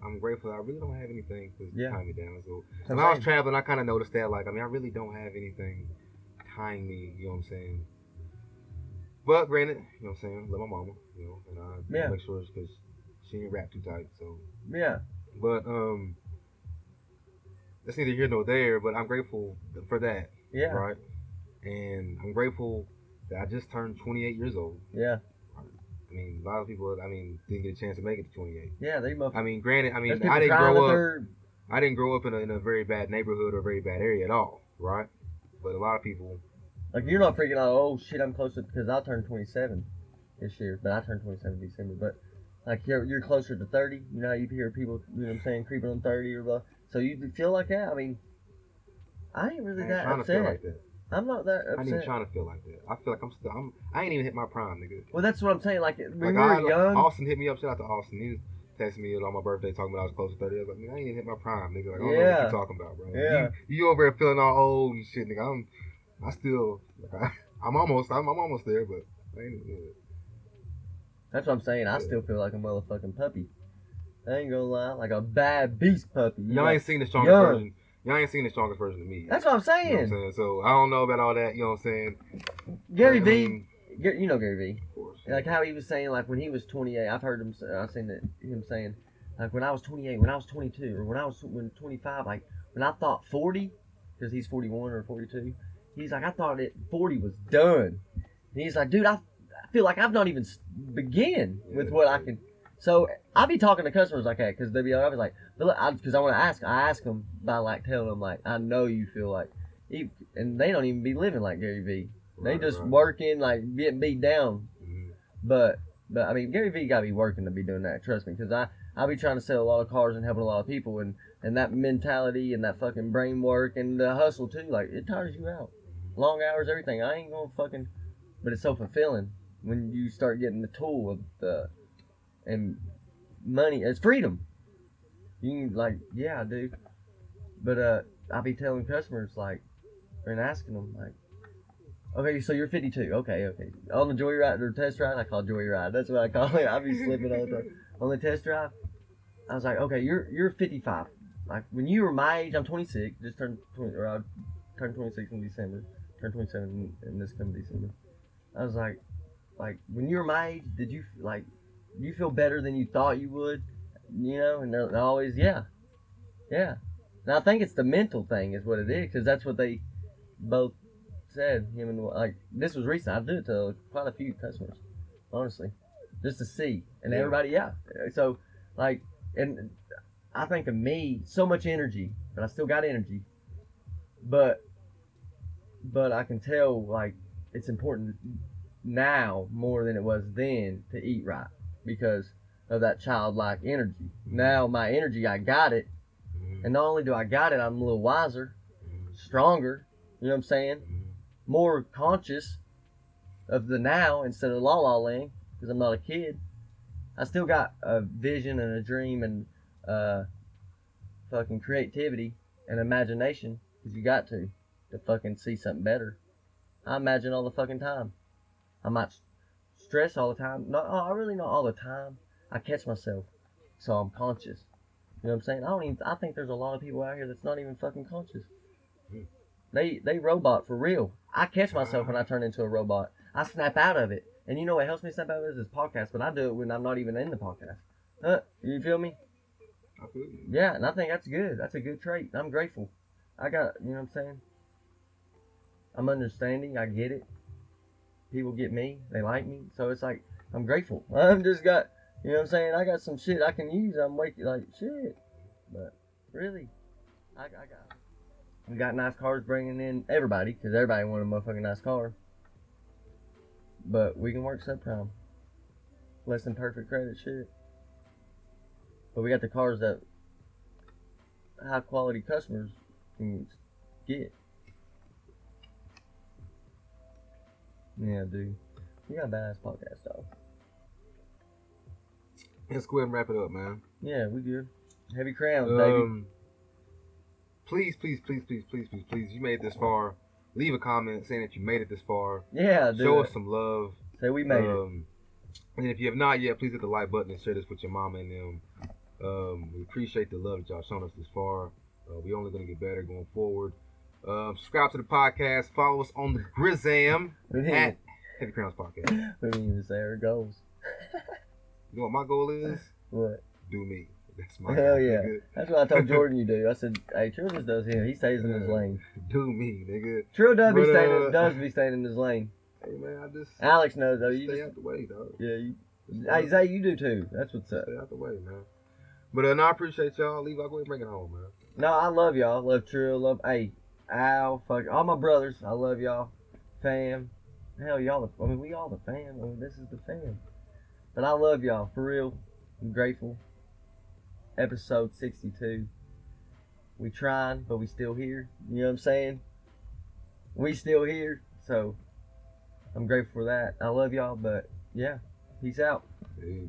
I'm grateful that I really don't have anything to tie me down. So when I was traveling, I kind of noticed that. Like, I mean, I really don't have anything tying me. You know what I'm saying? But granted, you know what I'm saying, love my mama, you know, and I make sure it's because she ain't wrapped too tight. So yeah. But that's neither here nor there. But I'm grateful for that. Yeah. Right. And I'm grateful that I just turned 28 years old. Yeah. I mean, a lot of people, didn't get a chance to make it to 28. Yeah, they must. I mean, granted, I didn't grow up in a very bad neighborhood or a very bad area at all, right? But a lot of people. Like, you're not freaking out, oh shit, I'm closer, because I'll turn 27 this year, but I turned 27 in December. But like, you're closer to 30. You know how you hear people, you know what I'm saying, creeping on 30 or blah. So you feel like that? I mean, I ain't really that upset. To feel like that. I'm not that upset. I ain't even trying to feel like that. I feel like I ain't even hit my prime, nigga. Well, that's what I'm saying. Like, when we were young. Austin hit me up. Shout out to Austin. He texted me on my birthday talking about I was close to 30. I was like, I ain't even hit my prime, nigga. Like, I don't know what you're talking about, bro. Yeah. You over there feeling all old and shit, nigga. I'm almost there, but I ain't even good. That's what I'm saying. I still feel like a motherfucking puppy. I ain't gonna lie. Like a bad beast puppy. Y'all ain't seen the strongest version. Y'all ain't seen the strongest version of me. That's what I'm saying. You know what I'm saying? So I don't know about all that. You know what I'm saying? Gary V. You know Gary V. Of course. Like how he was saying, like when he was 28, I've heard him. I've seen him saying Like when I was 28, when I was 22, or when 25, like when I thought 40, because he's 41 or 42, he's like, I thought 40 was done. And he's like, dude, I feel like I've not even begun with what I can. So I be talking to customers like that because they be always like, because I want to ask. I ask them by like telling them like, I know you feel like, and they don't even be living like Gary Vee. They just working like getting beat down. Mm-hmm. But I mean Gary Vee gotta be working to be doing that. Trust me, because I be trying to sell a lot of cars and helping a lot of people, and that mentality and that fucking brain work and the hustle too. Like it tires you out. Long hours, everything. I ain't gonna fucking. But it's so fulfilling when you start getting the tool of the and money. It's freedom. You can like, yeah, I do. But I be telling customers like, and asking them like, okay, so you're 52. Okay. On the joyride or test ride, I call it joyride. That's what I call it. I be slipping all the time. On the test drive, I was like, okay, you're 55. Like when you were my age, I'm 26. Just turned 20, or I turned 26 in December. Turned 27 in this coming December. I was like when you were my age, did you like, you feel better than you thought you would? You know, and they're always, yeah. And I think it's the mental thing is what it is, because that's what they both said. Him and like this was recent. I do it to quite a few customers, honestly, just to see, and everybody, yeah. So like, and I think of me, so much energy, but I still got energy, but I can tell like it's important now more than it was then to eat right because of that childlike energy. Now my energy, I got it, and not only do I got it, I'm a little wiser, stronger. You know what I'm saying? More conscious of the now instead of la la land because I'm not a kid. I still got a vision and a dream and fucking creativity and imagination because you got to fucking see something better. I imagine all the fucking time. I might stress all the time. I really not all the time. I catch myself, so I'm conscious. You know what I'm saying? I think there's a lot of people out here that's not even fucking conscious. They robot for real. I catch myself when I turn into a robot. I snap out of it. And you know what helps me snap out of it is this podcast, but I do it when I'm not even in the podcast. You feel me? I feel you. Yeah, and I think that's good. That's a good trait. I'm grateful. I got, you know what I'm saying? I'm understanding. I get it. People get me. They like me. So it's like, I'm grateful. I'm just got, you know what I'm saying? I got some shit I can use. I'm waking like, shit. But really, we got nice cars bringing in everybody, because everybody want a motherfucking nice car. But we can work subprime. Less than perfect credit shit. But we got the cars that high quality customers can get. Yeah, dude. We got a badass podcast, dog. Let's go ahead and wrap it up, man. Yeah, we good. Heavy crowns, baby. Please, you made it this far. Leave a comment saying that you made it this far. Yeah, Show us some love. Say we made it. And if you have not yet, please hit the like button and share this with your mama and them. We appreciate the love that y'all shown us this far. We only going to get better going forward. Subscribe to the podcast. Follow us on the Grizzam at Heavy Crowns Podcast. We didn't even say our goals. You know what my goal is? What? Do me. That's my Hell goal, yeah. nigga. That's what I told Jordan you do. I said, hey, Trill just does him. He stays in his lane. Do me, nigga. Trill does be staying in his lane. Hey, man, I just... Alex knows, though. You stay out the way, dog. Yeah, hey, Zay, you do, too. That's what's up. Stay out the way, man. But no, I appreciate y'all. Leave, I'll go ahead and bring it home, man. No, I love y'all. Love Trill. Love, hey, Al, fuck, all my brothers. I love y'all. Fam. Hell, y'all, I mean, we all the fam. I mean, this is the fam. But I love y'all, for real. I'm grateful. Episode 62. We trying, but we still here. You know what I'm saying? We still here. So, I'm grateful for that. I love y'all, but yeah. Peace out. Peace.